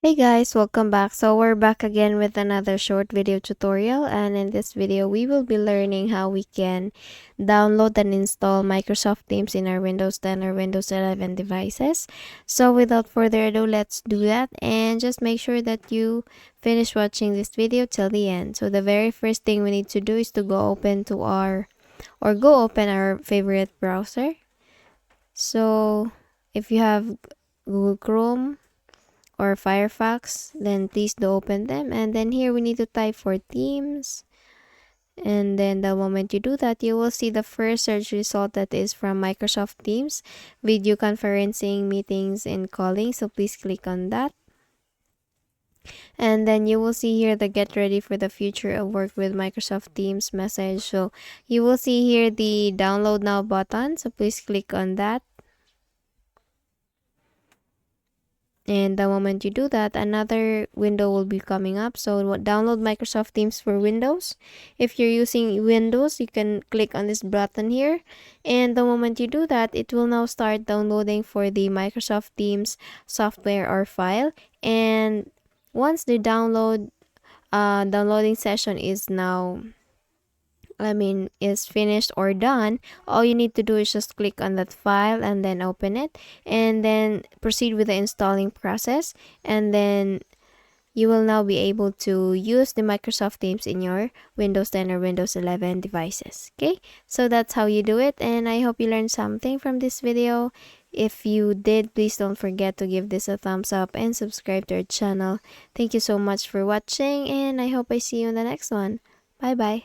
Hey guys, welcome back. So we're back again with another short video tutorial, and in this video we will be learning how we can download and install Microsoft Teams in our Windows 10 or Windows 11 devices. So without further ado, let's do that, and just make sure that you finish watching this video till the end. So the very first thing we need to do is to go open our favorite browser. So if you have Google Chrome or Firefox, then please do open them. And then here we need to type for Teams. And then the moment you do that, you will see the first search result that is from Microsoft Teams, video conferencing, meetings, and calling. So please click on that. And then you will see here the get ready for the future of work with Microsoft Teams message. So you will see here the download now button. So please click on that. And the moment you do that, another window will be coming up. So download Microsoft Teams for Windows. If you're using Windows, you can click on this button here. And the moment you do that, it will now start downloading for the Microsoft Teams software or file. And once the downloading session is finished or done, all you need to do is just click on that file and then open it, and then proceed with the installing process, and then you will now be able to use the Microsoft Teams in your Windows 10 or Windows 11 devices. Okay, so that's how you do it, and I hope you learned something from this video. If you did, please don't forget to give this a thumbs up and subscribe to our channel. Thank you so much for watching, and I hope I see you in the next one. Bye bye.